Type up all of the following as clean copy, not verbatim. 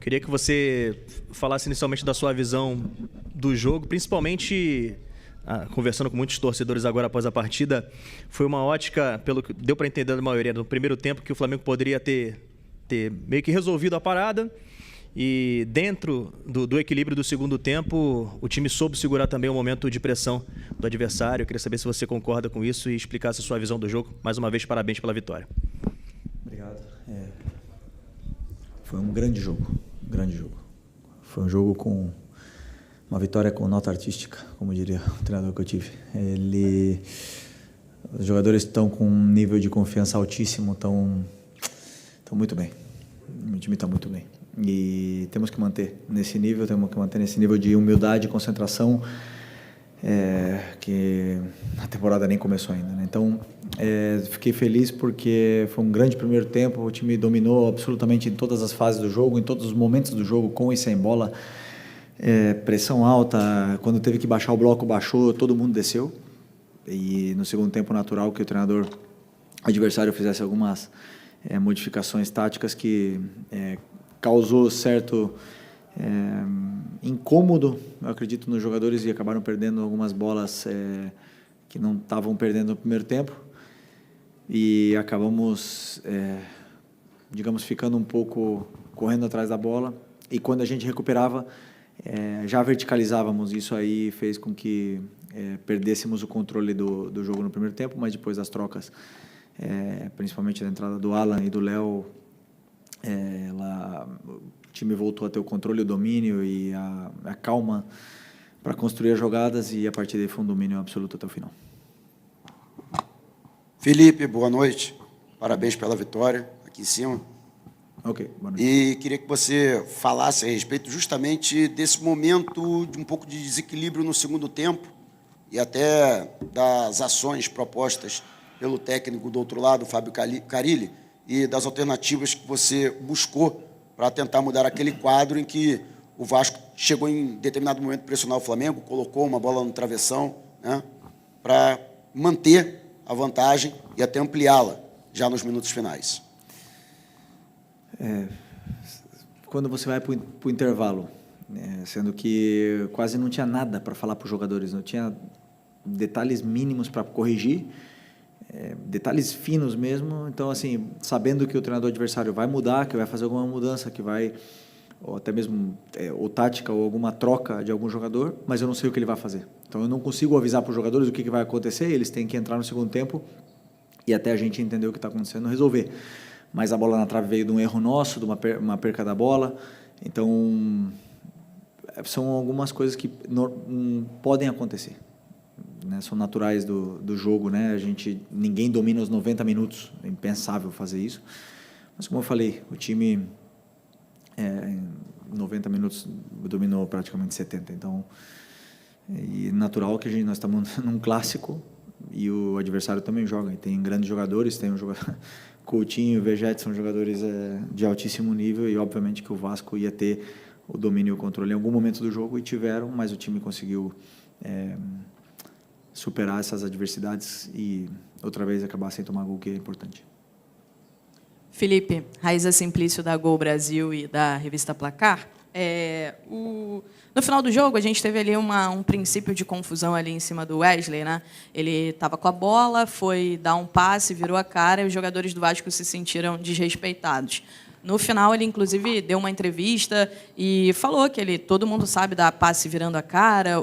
Queria que você falasse inicialmente da sua visão do jogo, principalmente conversando com muitos torcedores agora após a partida. Foi uma ótica, pelo que deu para entender da maioria, no primeiro tempo, que o Flamengo poderia ter meio que resolvido a parada. E dentro do equilíbrio do segundo tempo, o time soube segurar também o momento de pressão do adversário. Eu queria saber se você concorda com isso e explicasse a sua visão do jogo. Mais uma vez, parabéns pela vitória. Obrigado. Foi um grande jogo. Foi um jogo com uma vitória com nota artística, como diria o treinador que eu tive. Os jogadores estão com um nível de confiança altíssimo, estão muito bem. O time está muito bem. E temos que manter nesse nível, de humildade e concentração, que a temporada nem começou ainda, né? Então, fiquei feliz porque foi um grande primeiro tempo, o time dominou absolutamente em todas as fases do jogo, em todos os momentos do jogo, com e sem bola, pressão alta, quando teve que baixar o bloco, baixou, todo mundo desceu. E no segundo tempo, natural que o treinador adversário fizesse algumas modificações táticas que causou certo incômodo, eu acredito, nos jogadores, e acabaram perdendo algumas bolas que não estavam perdendo no primeiro tempo, e acabamos, digamos, ficando um pouco correndo atrás da bola, e quando a gente recuperava, já verticalizávamos. Isso aí fez com que perdêssemos o controle do jogo no primeiro tempo, mas depois das trocas, principalmente a entrada do Alan e do Léo, o time voltou a ter o controle, o domínio e a calma para construir as jogadas, e a partir daí foi um domínio absoluto até o final. Felipe, boa noite. Parabéns pela vitória aqui em cima. Ok, boa noite. E queria que você falasse a respeito justamente desse momento de um pouco de desequilíbrio no segundo tempo e até das ações propostas pelo técnico do outro lado, Fábio Carille, e das alternativas que você buscou para tentar mudar aquele quadro em que o Vasco chegou em determinado momento a pressionar o Flamengo, colocou uma bola no travessão, né, para manter a vantagem e até ampliá-la já nos minutos finais. Quando você vai para o intervalo, sendo que quase não tinha nada para falar para os jogadores, não tinha detalhes mínimos para corrigir, detalhes finos mesmo. Então, assim, sabendo que o treinador adversário vai mudar, que vai fazer alguma mudança, que vai, ou até mesmo ou tática ou alguma troca de algum jogador, mas eu não sei o que ele vai fazer. Então, eu não consigo avisar para os jogadores o que vai acontecer. Eles têm que entrar no segundo tempo e, até a gente entender o que está acontecendo, resolver. Mas a bola na trave veio de um erro nosso, de uma perca da bola. Então, são algumas coisas que podem acontecer, né? São naturais do jogo, né? Ninguém domina os 90 minutos, é impensável fazer isso. Mas, como eu falei, o time em 90 minutos dominou praticamente 70. Então, e natural que nós estamos num clássico e o adversário também joga. E tem grandes jogadores, tem um jogador Coutinho e Vegete, são jogadores de altíssimo nível, e obviamente que o Vasco ia ter o domínio e o controle em algum momento do jogo, e tiveram, mas o time conseguiu superar essas adversidades e outra vez acabar sem tomar gol, que é importante. Felipe, Raíza Simplício, da Gol Brasil e da revista Placar. No final do jogo, a gente teve ali um princípio de confusão ali em cima do Wesley, né? Ele estava com a bola, foi dar um passe, virou a cara, e os jogadores do Vasco se sentiram desrespeitados. No final, ele, inclusive, deu uma entrevista e falou que todo mundo sabe dar passe virando a cara.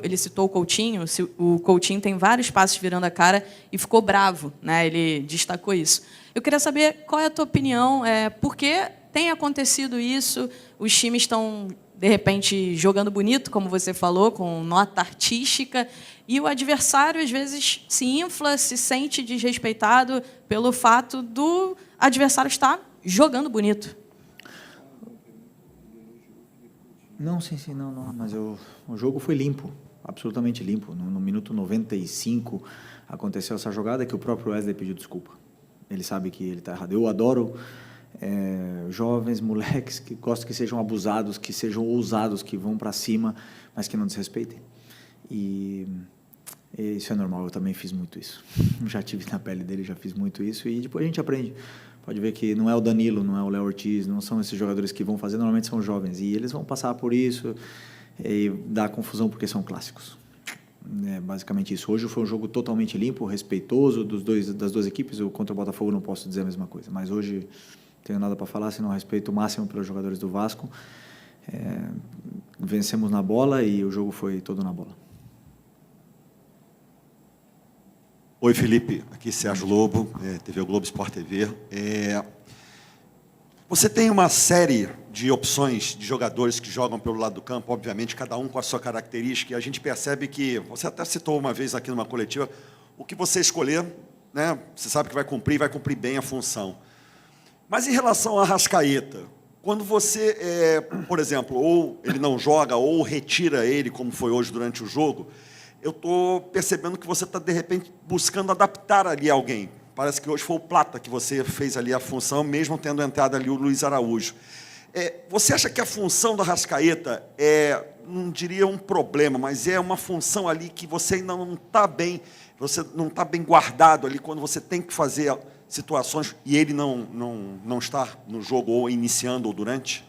Ele citou o Coutinho. O Coutinho tem vários passes virando a cara e ficou bravo, né? Ele destacou isso. Eu queria saber qual é a tua opinião, por que tem acontecido isso, os times estão, de repente, jogando bonito, como você falou, com nota artística, e o adversário, às vezes, se infla, se sente desrespeitado pelo fato do adversário estar jogando bonito. Não, sim, não. Mas o jogo foi limpo, absolutamente limpo. No minuto 95 aconteceu essa jogada que o próprio Wesley pediu desculpa. Ele sabe que ele está errado. Eu adoro jovens, moleques que gostam que sejam abusados, que sejam ousados, que vão para cima, mas que não desrespeitem. E isso é normal, eu também fiz muito isso. Já tive na pele dele, já fiz muito isso, e depois a gente aprende. Pode ver que não é o Danilo, não é o Léo Ortiz, não são esses jogadores que vão fazer, normalmente são jovens. E eles vão passar por isso e dá confusão porque são clássicos. É basicamente isso. Hoje foi um jogo totalmente limpo, respeitoso das duas equipes. Eu contra o Botafogo não posso dizer a mesma coisa, mas hoje não tenho nada para falar, senão respeito o máximo pelos jogadores do Vasco. Vencemos na bola e o jogo foi todo na bola. Oi, Felipe. Aqui Sérgio Lobo, TV Globo Sport TV. Você tem uma série de opções de jogadores que jogam pelo lado do campo, obviamente, cada um com a sua característica, e a gente percebe que, você até citou uma vez aqui numa coletiva, o que você escolher, né, você sabe que vai cumprir bem a função. Mas em relação ao Arrascaeta, quando você, por exemplo, ou ele não joga, ou retira ele, como foi hoje durante o jogo, eu estou percebendo que você está, de repente, buscando adaptar ali alguém. Parece que hoje foi o Plata que você fez ali a função, mesmo tendo entrado ali o Luiz Araújo. Você acha que a função do Arrascaeta não diria um problema, mas é uma função ali que você ainda não está bem, você não está bem guardado ali quando você tem que fazer situações e ele não está no jogo ou iniciando ou durante?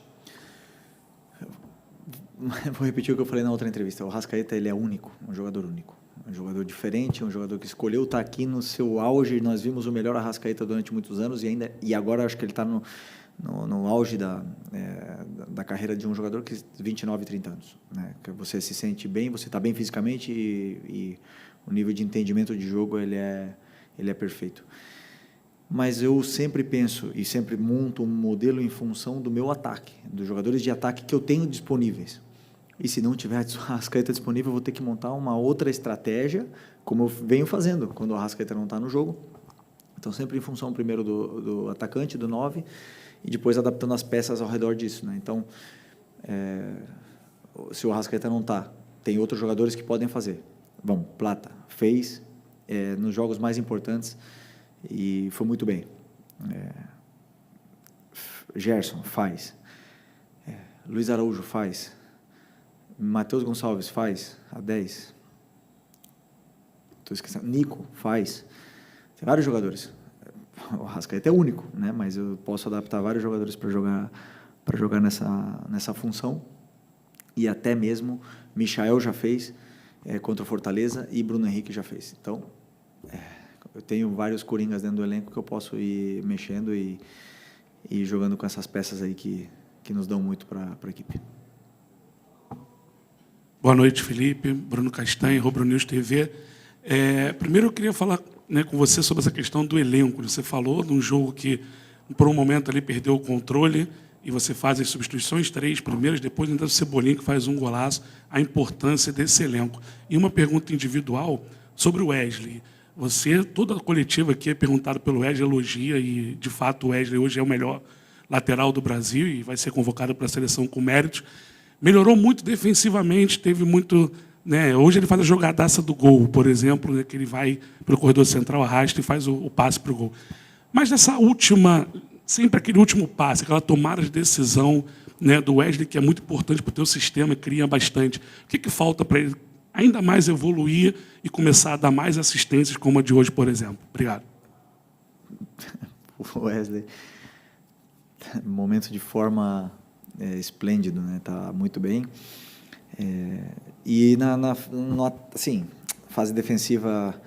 Vou repetir o que eu falei na outra entrevista. O Arrascaeta, ele é único, um jogador único. Um jogador diferente, um jogador que escolheu estar aqui no seu auge. Nós vimos o melhor Arrascaeta durante muitos anos e agora acho que ele está no auge da carreira de um jogador que 29, 30 anos. Né? Que você se sente bem, você está bem fisicamente e o nível de entendimento de jogo ele é perfeito. Mas eu sempre penso e sempre monto um modelo em função do meu ataque, dos jogadores de ataque que eu tenho disponíveis. E se não tiver a Arrascaeta disponível, eu vou ter que montar uma outra estratégia, como eu venho fazendo quando o Arrascaeta não está no jogo. Então, sempre em função primeiro do atacante, do 9, e depois adaptando as peças ao redor disso. Né? Então, se o Arrascaeta não está, tem outros jogadores que podem fazer. Bom, Plata fez nos jogos mais importantes e foi muito bem. Gerson faz. Luiz Araújo faz. Matheus Gonçalves faz a 10. Estou esquecendo. Nico faz. Tem vários jogadores. O Arrascaeta é único, né? Mas eu posso adaptar vários jogadores para jogar nessa função. E até mesmo Michael já fez contra o Fortaleza e Bruno Henrique já fez. Então, eu tenho vários coringas dentro do elenco que eu posso ir mexendo e jogando com essas peças aí que nos dão muito para a equipe. Boa noite, Felipe. Bruno Castanho, Rubro News TV. Primeiro, eu queria falar com você sobre essa questão do elenco. Você falou de um jogo que, por um momento, ali perdeu o controle e você faz as substituições, 3 primeiras, depois ainda o Cebolinha, que faz um golaço, a importância desse elenco. E uma pergunta individual sobre o Wesley. Toda a coletiva aqui é perguntada pelo Wesley, elogia, e, de fato, o Wesley hoje é o melhor lateral do Brasil e vai ser convocado para a seleção com méritos. Melhorou muito defensivamente, teve muito... Né, hoje ele faz a jogadaça do gol, por exemplo, né, que ele vai para o corredor central, arrasta e faz o passe para o gol. Mas nessa última, sempre aquele último passe, aquela tomada de decisão, né, do Wesley, que é muito importante para o teu sistema, cria bastante. O que falta para ele ainda mais evoluir e começar a dar mais assistências como a de hoje, por exemplo? Obrigado. O Wesley, momento de forma esplêndido, né? Tá muito bem. E assim, fase defensiva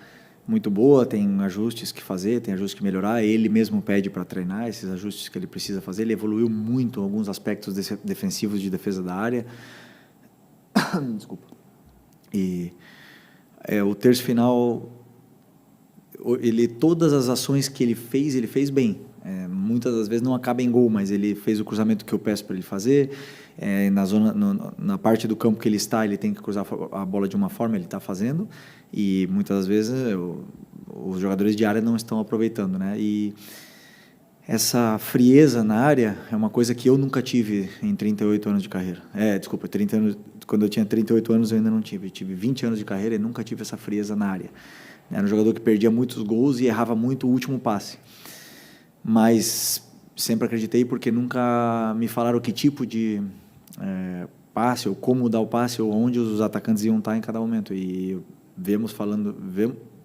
muito boa, tem ajustes que fazer, tem ajustes que melhorar. Ele mesmo pede para treinar esses ajustes que ele precisa fazer. Ele evoluiu muito em alguns aspectos defensivos de defesa da área. Desculpa. E o terço final, todas as ações que ele fez bem. Muitas das vezes não acaba em gol, mas ele fez o cruzamento que eu peço para ele fazer. Na parte do campo que ele está, ele tem que cruzar a bola de uma forma, ele está fazendo. E muitas das vezes os jogadores de área não estão aproveitando, né? E essa frieza na área é uma coisa que eu nunca tive em 38 anos de carreira. 30 anos, quando eu tinha 38 anos eu ainda não tive. Eu tive 20 anos de carreira e nunca tive essa frieza na área. Era um jogador que perdia muitos gols e errava muito o último passe. Mas sempre acreditei porque nunca me falaram que tipo de passe, ou como dar o passe, ou onde os atacantes iam estar em cada momento. E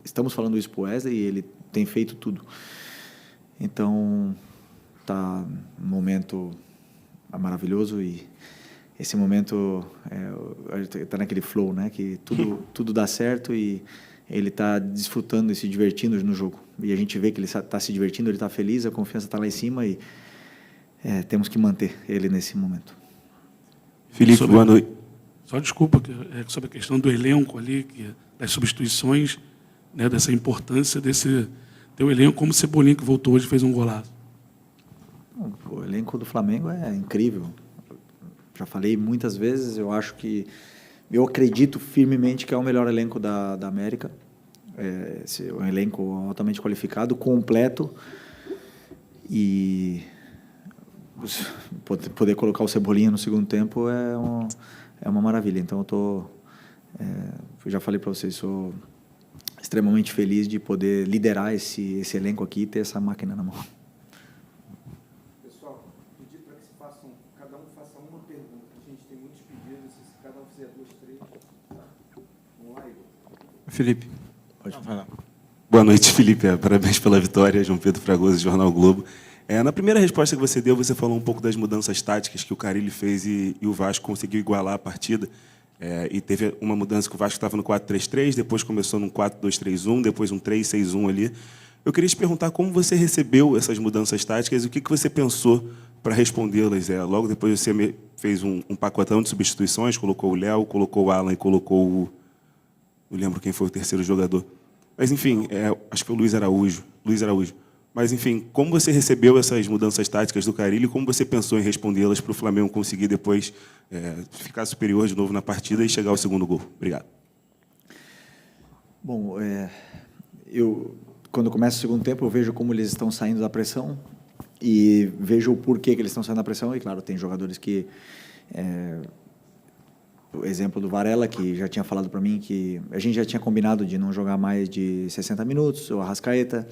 estamos falando isso para o Wesley e ele tem feito tudo. Então, está num momento maravilhoso e esse momento está naquele flow, né? Que tudo dá certo e ele está desfrutando e se divertindo no jogo. E a gente vê que ele está se divertindo, ele está feliz, a confiança está lá em cima e temos que manter ele nesse momento. Felipe, boa noite. Só desculpa, sobre a questão do elenco ali, das substituições, né, dessa importância desse teu elenco, como o Cebolinha, que voltou hoje e fez um golaço. O elenco do Flamengo é incrível. Já falei muitas vezes, eu acredito firmemente que é o melhor elenco da América. É um elenco altamente qualificado, completo, e poder colocar o Cebolinha no segundo tempo é uma maravilha. Então eu já falei para vocês, sou extremamente feliz de poder liderar esse elenco aqui e ter essa máquina na mão. Pessoal, pedir para que cada um faça uma pergunta. A gente tem muitos pedidos, se cada um fizer 2, 3, tá? Vamos lá, Igor. Felipe. Pode falar. Boa noite, Felipe. Parabéns pela vitória. João Pedro Fragoso, Jornal Globo. Na primeira resposta que você deu, você falou um pouco das mudanças táticas que o Carille fez e o Vasco conseguiu igualar a partida. E teve uma mudança que o Vasco estava no 4-3-3, depois começou num 4-2-3-1, depois um 3-6-1 ali. Eu queria te perguntar como você recebeu essas mudanças táticas e o que você pensou para respondê-las. Logo depois você fez um pacotão de substituições, colocou o Léo, colocou o Alan e colocou o... Não lembro quem foi o terceiro jogador. Mas, enfim, acho que foi o Luiz Araújo. Mas, enfim, como você recebeu essas mudanças táticas do Carille e como você pensou em respondê-las para o Flamengo conseguir depois ficar superior de novo na partida e chegar ao segundo gol? Obrigado. Bom, quando começa o segundo tempo, eu vejo como eles estão saindo da pressão e vejo o porquê que eles estão saindo da pressão. E, claro, tem jogadores que... o exemplo do Varela, que já tinha falado para mim que a gente já tinha combinado de não jogar mais de 60 minutos, o Arrascaeta...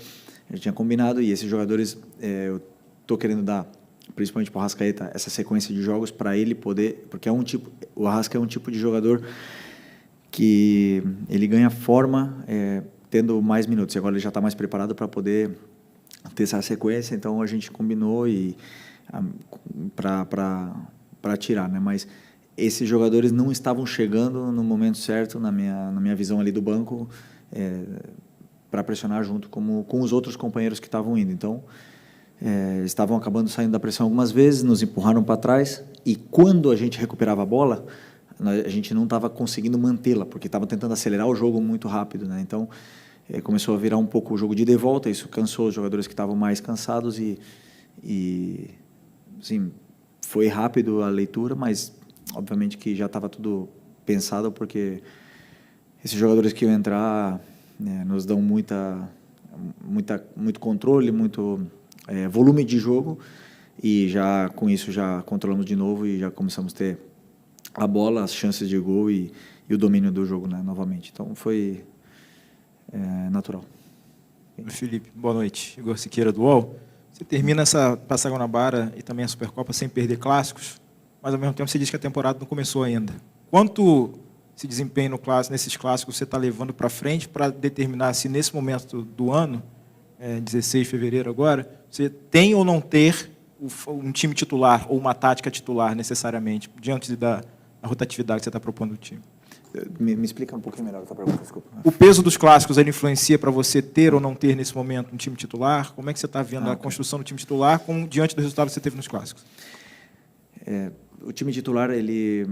Já tinha combinado, e esses jogadores, eu estou querendo dar, principalmente para o Arrascaeta, essa sequência de jogos para ele poder, porque o Arrasca é um tipo de jogador que ele ganha forma tendo mais minutos, e agora ele já está mais preparado para poder ter essa sequência, então a gente combinou para tirar, né? Mas esses jogadores não estavam chegando no momento certo, na minha visão ali do banco, para pressionar junto com os outros companheiros que estavam indo. Então, estavam acabando saindo da pressão algumas vezes, nos empurraram para trás, e quando a gente recuperava a bola, a gente não estava conseguindo mantê-la, porque estava tentando acelerar o jogo muito rápido, né? Então, começou a virar um pouco o jogo de ida e volta, isso cansou os jogadores que estavam mais cansados e assim, foi rápido a leitura, mas obviamente que já estava tudo pensado, porque esses jogadores que iam entrar nos dão muito controle, muito volume de jogo, e já com isso já controlamos de novo e já começamos a ter a bola, as chances de gol e o domínio do jogo, né, novamente. Então foi natural. Felipe, boa noite. Igor Siqueira do UOL. Você termina essa Taça Guanabara e também a Supercopa sem perder clássicos, mas ao mesmo tempo você diz que a temporada não começou ainda. Quanto esse desempenho nesses clássicos você está levando para frente para determinar se nesse momento do ano, 16 de fevereiro agora, você tem ou não ter um time titular ou uma tática titular necessariamente, diante da rotatividade que você está propondo do time? Me explica um pouquinho melhor a tua pergunta, desculpa. O peso dos clássicos, ele influencia para você ter ou não ter nesse momento um time titular? Como é que você está vendo a construção do time titular diante do resultado que você teve nos clássicos? O time titular, ele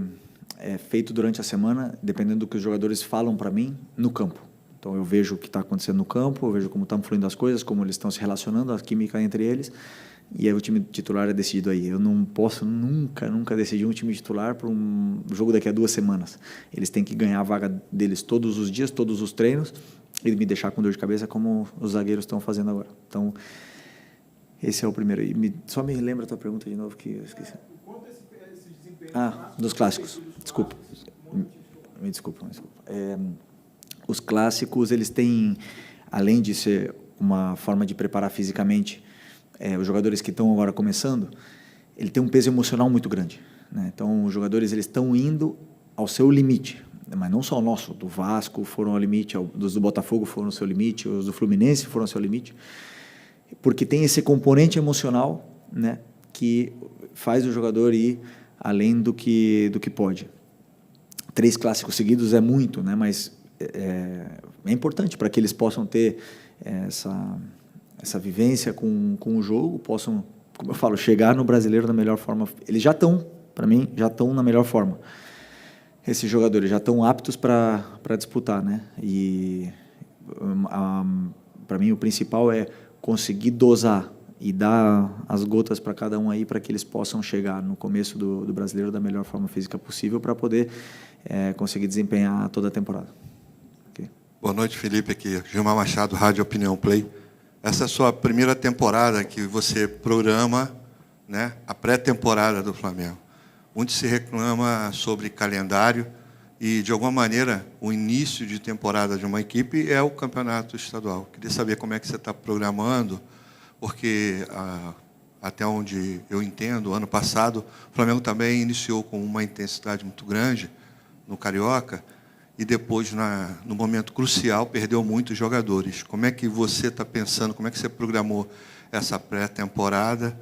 é feito durante a semana, dependendo do que os jogadores falam para mim no campo. Então, eu vejo o que está acontecendo no campo, eu vejo como estão fluindo as coisas, como eles estão se relacionando, a química entre eles, e aí o time titular é decidido aí. Eu não posso nunca decidir um time titular para um jogo daqui a 2 semanas. Eles têm que ganhar a vaga deles todos os dias, todos os treinos, e me deixar com dor de cabeça como os zagueiros estão fazendo agora. Então, esse é o primeiro. E só me lembra a tua pergunta de novo, que eu esqueci. Dos clássicos. Desculpa. Me desculpa. Os clássicos, eles têm, além de ser uma forma de preparar fisicamente os jogadores que estão agora começando, ele tem um peso emocional muito grande, né? Então, os jogadores eles estão indo ao seu limite, mas não só o nosso, do Vasco foram ao limite, dos do Botafogo foram ao seu limite, os do Fluminense foram ao seu limite, porque tem esse componente emocional, né, que faz o jogador ir além do que pode. 3 clássicos seguidos é muito, né, mas é importante para que eles possam ter essa vivência com o jogo, possam, como eu falo, chegar no Brasileiro da melhor forma. Eles já estão, para mim, já estão na melhor forma. Esses jogadores já estão aptos para disputar, né? E para mim o principal é conseguir dosar e dar as gotas para cada um aí, para que eles possam chegar no começo do Brasileiro da melhor forma física possível, para poder conseguir desempenhar toda a temporada. Okay. Boa noite, Felipe, aqui. Gilmar Machado, Rádio Opinião Play. Essa é a sua primeira temporada que você programa, né, a pré-temporada do Flamengo. Muito se reclama sobre calendário e, de alguma maneira, o início de temporada de uma equipe é o campeonato estadual. Queria saber como é que você está programando, porque, até onde eu entendo, ano passado, o Flamengo também iniciou com uma intensidade muito grande no Carioca e depois, no momento crucial, perdeu muitos jogadores. Como é que você está pensando, como é que você programou essa pré-temporada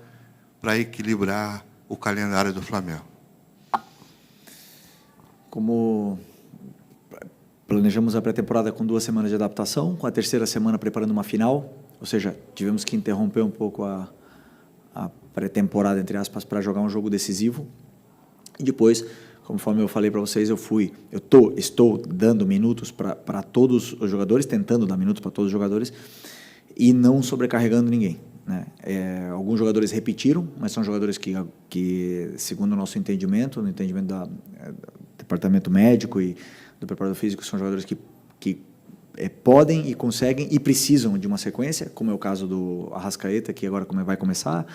para equilibrar o calendário do Flamengo? Como planejamos a pré-temporada com 2 semanas de adaptação, com a 3ª semana preparando uma final, ou seja, tivemos que interromper um pouco a pré-temporada, entre aspas, para jogar um jogo decisivo. E depois, conforme eu falei para vocês, estou dando minutos para todos os jogadores, tentando dar minutos para todos os jogadores e não sobrecarregando ninguém, né? Alguns jogadores repetiram, mas são jogadores que segundo o nosso entendimento, no entendimento do departamento médico e do preparador físico, são jogadores que podem e conseguem e precisam de uma sequência, como é o caso do Arrascaeta, que agora vai começar,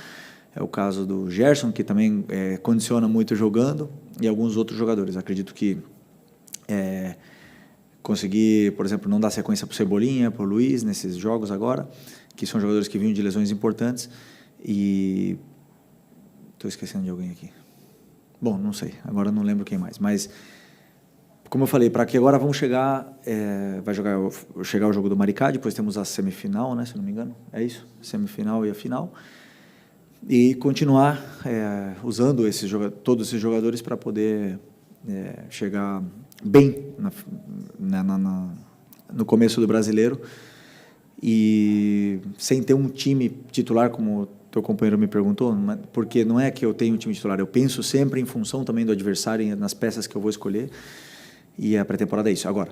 é o caso do Gerson, que também condiciona muito jogando, e alguns outros jogadores. Acredito que conseguir, por exemplo, não dar sequência para o Cebolinha, para o Luiz, nesses jogos agora, que são jogadores que vinham de lesões importantes, e estou esquecendo de alguém aqui. Bom, não sei, agora não lembro quem mais, mas como eu falei, para que agora vamos chegar, vai chegar o jogo do Maricá, depois temos a semifinal, né, se não me engano, é isso, semifinal e a final, e continuar usando todos esses jogadores para poder chegar bem no começo do Brasileiro e sem ter um time titular, como teu companheiro me perguntou, porque não é que eu tenho um time titular, eu penso sempre em função também do adversário e nas peças que eu vou escolher, e a pré-temporada é isso. Agora,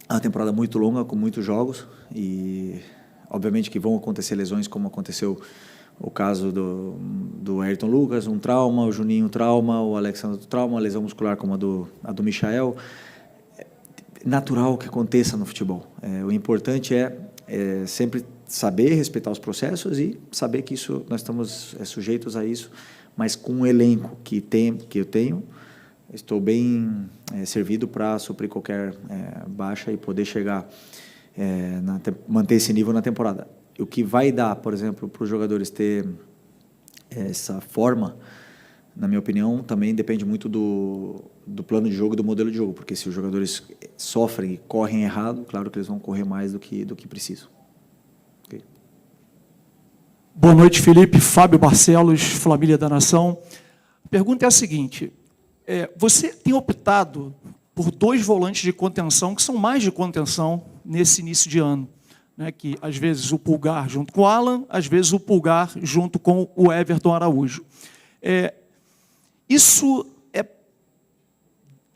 é uma temporada muito longa, com muitos jogos, e obviamente que vão acontecer lesões, como aconteceu o caso do Ayrton Lucas, um trauma, o Juninho trauma, o Alexandre trauma, a lesão muscular como a do Michael. É natural que aconteça no futebol. O importante é sempre saber respeitar os processos e saber que isso nós estamos sujeitos a isso, mas com o elenco que eu tenho, estou bem servido para suprir qualquer baixa e poder chegar, manter esse nível na temporada. O que vai dar, por exemplo, para os jogadores ter essa forma, na minha opinião, também depende muito do plano de jogo e do modelo de jogo, porque se os jogadores sofrem e correm errado, claro que eles vão correr mais do que precisam. Okay. Boa noite, Felipe. Fábio Barcelos, Família da Nação. A pergunta é a seguinte: você tem optado por 2 volantes de contenção, que são mais de contenção nesse início de ano, né, que às vezes o Pulgar junto com o Alan, às vezes o Pulgar junto com o Everton Araújo. Isso é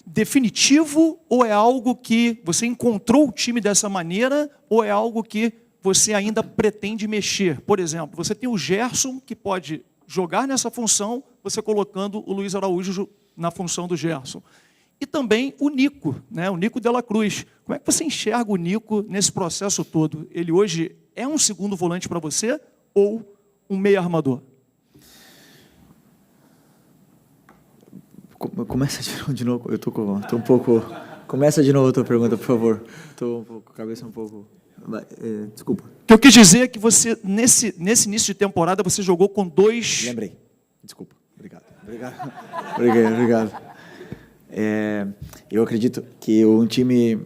definitivo ou é algo que você encontrou o time dessa maneira ou é algo que você ainda pretende mexer? Por exemplo, você tem o Gerson, que pode jogar nessa função, você colocando o Luiz Araújo na função do Gerson. E também o Nico, né? O Nico de la Cruz. Como é que você enxerga o Nico nesse processo todo? Ele hoje é um segundo volante para você ou um meio armador? Começa de novo. Eu tô um pouco. Começa de novo a tua pergunta, por favor. Estou com a cabeça um pouco. Desculpa. O que eu quis dizer é que você, nesse início de temporada, você jogou com 2... Lembrei. Desculpa. Obrigado. Eu acredito que um time,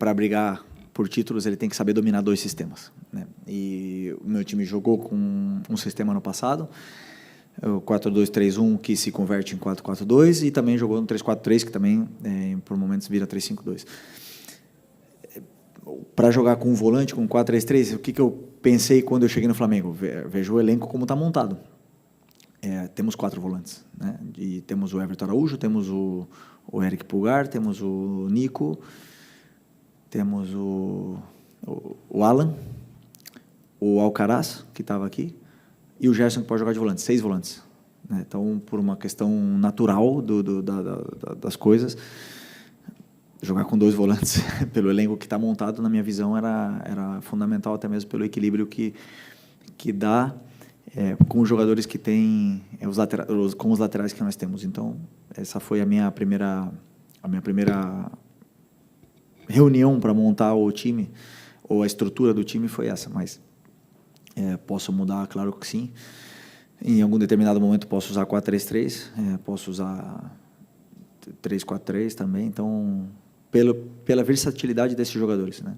para brigar por títulos, ele tem que saber dominar 2 sistemas, né? E o meu time jogou com um sistema no passado, o 4-2-3-1, que se converte em 4-4-2, e também jogou no 3-4-3, que também, por momentos, vira 3-5-2. Para jogar com um volante, com 4-3-3, o que eu pensei quando eu cheguei no Flamengo? Vejo o elenco como está montado. Temos 4 volantes, né? E temos o Everton Araújo, temos o Eric Pulgar, temos o Nico, temos o Alan, o Alcaraz, que estava aqui, e o Gerson, que pode jogar de volante, 6 volantes, né? Então, por uma questão natural das coisas, jogar com 2 volantes pelo elenco que está montado, na minha visão, era fundamental, até mesmo pelo equilíbrio que dá com os jogadores que têm com os laterais que nós temos. Então, essa foi a minha primeira reunião para montar o time, ou a estrutura do time foi essa, mas posso mudar, claro que sim. Em algum determinado momento posso usar 4-3-3, posso usar 3-4-3 também, então, pela versatilidade desses jogadores, né?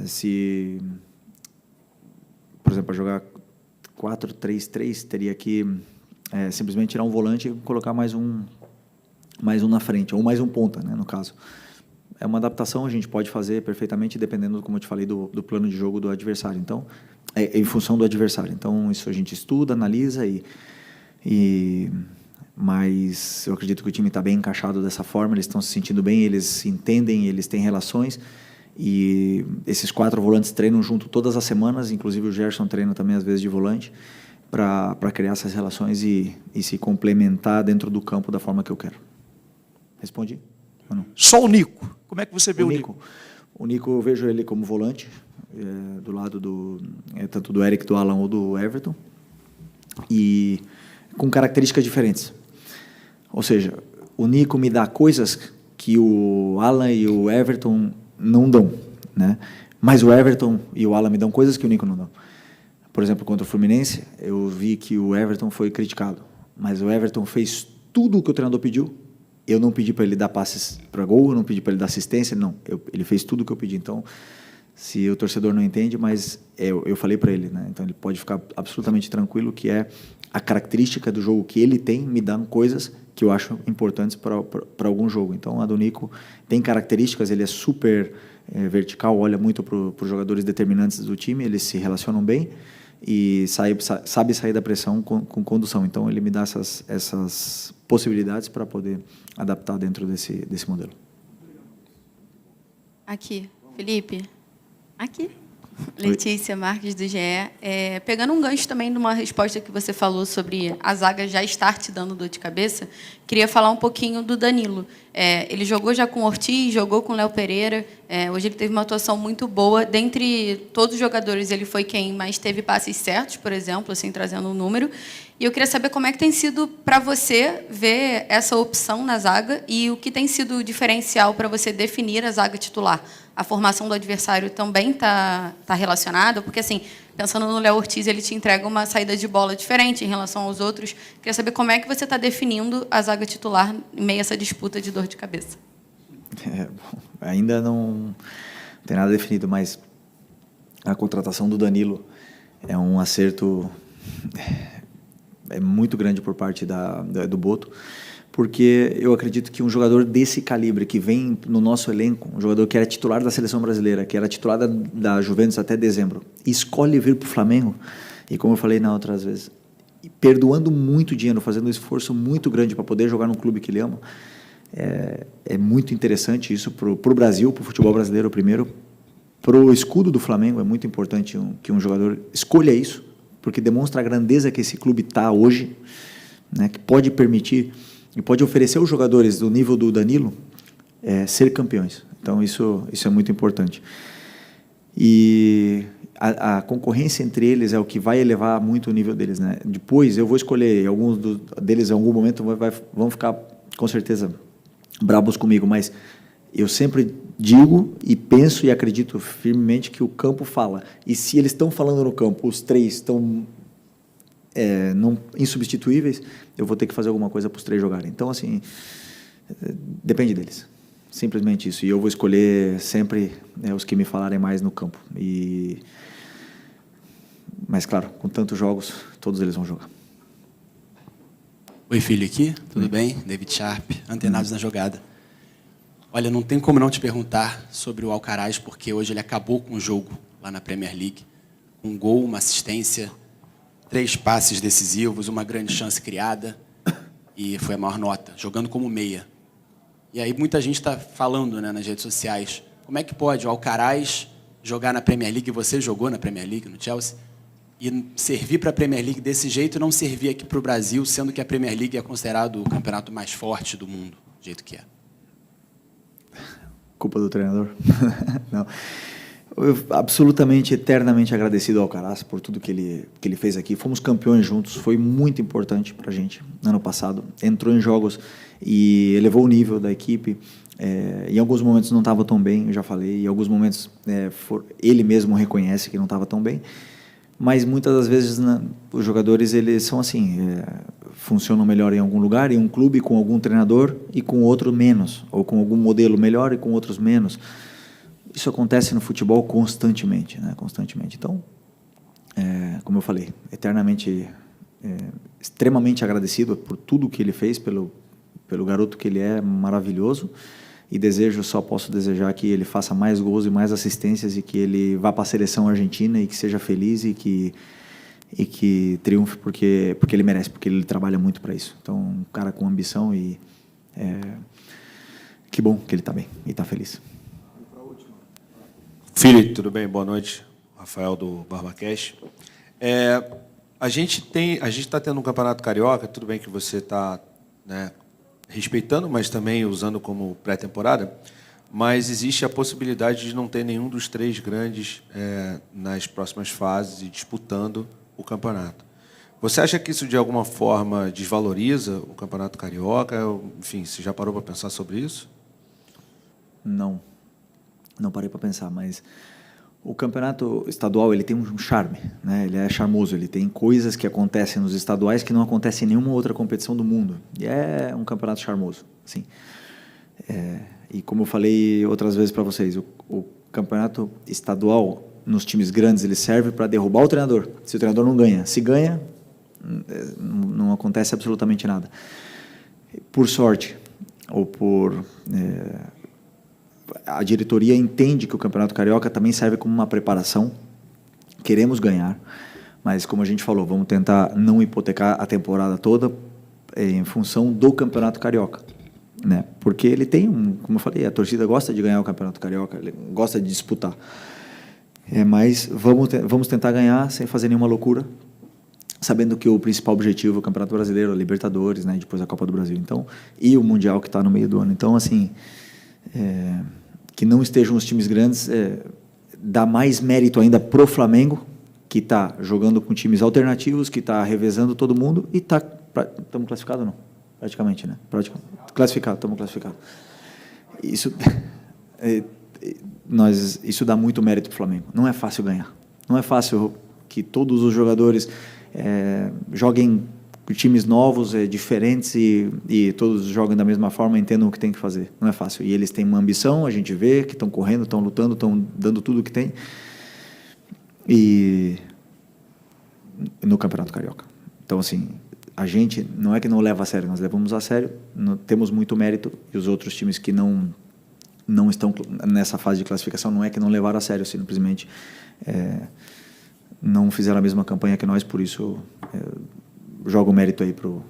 Se, por exemplo, para jogar 4-3-3, teria que simplesmente tirar um volante e colocar mais um na frente, ou mais um ponta, né, no caso. É uma adaptação, a gente pode fazer perfeitamente, dependendo, como eu te falei, do plano de jogo do adversário. Então, em função do adversário. Então, isso a gente estuda, analisa, mas eu acredito que o time está bem encaixado dessa forma, eles estão se sentindo bem, eles se entendem, eles têm relações, e esses 4 volantes treinam junto todas as semanas, inclusive o Gerson treina também às vezes de volante, para criar essas relações e se complementar dentro do campo da forma que eu quero. Respondi? Ou não? Só o Nico. Como é que você vê o Nico? O Nico, eu vejo ele como volante, do lado tanto do Eric, do Alan ou do Everton, e com características diferentes. Ou seja, o Nico me dá coisas que o Alan e o Everton não dão, né? Mas o Everton e o Alan me dão coisas que o Nico não dá. Por exemplo, contra o Fluminense, eu vi que o Everton foi criticado, mas o Everton fez tudo o que o treinador pediu. Eu não pedi para ele dar passes para gol, eu não pedi para ele dar assistência, não. Ele fez tudo o que eu pedi. Então, se o torcedor não entende, mas eu falei para ele, né? Então, ele pode ficar absolutamente tranquilo que a característica do jogo que ele tem me dão coisas que eu acho importantes para algum jogo. Então, a do Nico tem características, ele é super vertical, olha muito para os jogadores determinantes do time, eles se relacionam bem e sabe sair da pressão com condução. Então, ele me dá essas possibilidades para poder adaptar dentro desse modelo. Aqui, Felipe. Aqui. Letícia Marques, do GE. Pegando um gancho também de uma resposta que você falou sobre a zaga já estar te dando dor de cabeça, queria falar um pouquinho do Danilo. Ele jogou já com o Ortiz, jogou com o Léo Pereira. Hoje ele teve uma atuação muito boa. Dentre todos os jogadores, ele foi quem mais teve passes certos, por exemplo, assim, trazendo um número. E eu queria saber como é que tem sido para você ver essa opção na zaga e o que tem sido diferencial para você definir a zaga titular. A formação do adversário também está relacionada? Porque, assim, pensando no Léo Ortiz, ele te entrega uma saída de bola diferente em relação aos outros. Queria saber como é que você está definindo a zaga titular em meio a essa disputa de dor de cabeça. Bom, ainda não tem nada definido, mas a contratação do Danilo é um acerto muito grande por parte do Boto, porque eu acredito que um jogador desse calibre, que vem no nosso elenco, um jogador que era titular da Seleção Brasileira, que era titular da Juventus até dezembro, escolhe vir para o Flamengo, e como eu falei na outras vezes, perdoando muito dinheiro, fazendo um esforço muito grande para poder jogar no clube que ele ama, é muito interessante isso para o Brasil, para o futebol brasileiro primeiro, para o escudo do Flamengo é muito importante que um jogador escolha isso, porque demonstra a grandeza que esse clube está hoje, né, que pode permitir e pode oferecer aos jogadores do nível do Danilo ser campeões. Então, isso é muito importante. E a concorrência entre eles é o que vai elevar muito o nível deles, né? Depois, eu vou escolher, alguns deles em algum momento vão ficar, com certeza, brabos comigo, mas eu sempre digo e penso e acredito firmemente que o campo fala. E se eles estão falando no campo, os 3 estão insubstituíveis, eu vou ter que fazer alguma coisa para os 3 jogarem. Então, assim, depende deles. Simplesmente isso. E eu vou escolher sempre os que me falarem mais no campo. Mas, claro, com tantos jogos, todos eles vão jogar. Oi, filho, aqui, tudo bem? David Sharp, antenados na jogada. Olha, não tem como não te perguntar sobre o Alcaraz, porque hoje ele acabou com o jogo lá na Premier League. Um gol, uma assistência, 3 passes decisivos, uma grande chance criada, e foi a maior nota, jogando como meia. E aí muita gente está falando, né, nas redes sociais, como é que pode o Alcaraz jogar na Premier League, você jogou na Premier League, no Chelsea, e servir para a Premier League desse jeito e não servir aqui para o Brasil, sendo que a Premier League é considerado o campeonato mais forte do mundo, do jeito que é. Culpa do treinador? Não. Eu absolutamente, eternamente agradecido ao Alcaraz por tudo que ele fez aqui. Fomos campeões juntos, foi muito importante para a gente no ano passado. Entrou em jogos e elevou o nível da equipe. Em alguns momentos não estava tão bem, eu já falei. Em alguns momentos ele mesmo reconhece que não estava tão bem. Mas muitas das vezes os jogadores eles são assim, funcionam melhor em algum lugar, em um clube com algum treinador e com outro menos, ou com algum modelo melhor e com outros menos. Isso acontece no futebol constantemente, né? Constantemente. Então, como eu falei, eternamente, extremamente agradecido por tudo que ele fez, pelo garoto que ele é, maravilhoso. E só posso desejar que ele faça mais gols e mais assistências e que ele vá para a seleção argentina e que seja feliz e que triunfe porque ele merece, porque ele trabalha muito para isso. Então, um cara com ambição e que bom que ele está bem e está feliz. Felipe, tudo bem? Boa noite. Rafael do BarbaCast. A gente está tendo um campeonato carioca, tudo bem que você está, né, respeitando, mas também usando como pré-temporada, mas existe a possibilidade de não ter nenhum dos 3 grandes nas próximas fases e disputando o campeonato. Você acha que isso, de alguma forma, desvaloriza o campeonato carioca? Enfim, você já parou para pensar sobre isso? Não parei para pensar, mas o campeonato estadual ele tem um charme, né? Ele é charmoso, ele tem coisas que acontecem nos estaduais que não acontecem em nenhuma outra competição do mundo. E é um campeonato charmoso, assim. E como eu falei outras vezes para vocês, o campeonato estadual nos times grandes ele serve para derrubar o treinador. Se o treinador não ganha, se ganha, não acontece absolutamente nada. Por sorte ou por a diretoria entende que o Campeonato Carioca também serve como uma preparação. Queremos ganhar, mas como a gente falou, vamos tentar não hipotecar a temporada toda em função do Campeonato Carioca, né? Porque ele tem como eu falei, a torcida gosta de ganhar o Campeonato Carioca, gosta de disputar. Mas vamos tentar ganhar sem fazer nenhuma loucura, sabendo que o principal objetivo é o Campeonato Brasileiro, a Libertadores, né? Depois a Copa do Brasil, então, e o Mundial que está no meio do ano. Então, assim, que não estejam os times grandes dá mais mérito ainda pro Flamengo, que está jogando com times alternativos, que está revezando todo mundo e estamos classificados ou não? Praticamente, né? Estamos classificados. Isso isso dá muito mérito pro Flamengo. Não é fácil ganhar. Não é fácil que todos os jogadores joguem com times novos, diferentes e todos jogam da mesma forma, entendam o que tem que fazer. Não é fácil. E eles têm uma ambição, a gente vê que estão correndo, estão lutando, estão dando tudo o que tem. E no Campeonato Carioca. Então, assim, a gente não é que não leva a sério, nós levamos a sério, temos muito mérito, e os outros times que não estão nessa fase de classificação não é que não levaram a sério, simplesmente não fizeram a mesma campanha que nós, por isso jogo o mérito aí pro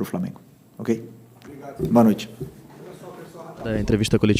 Flamengo. Ok? Obrigado. Boa noite. Da entrevista coletiva.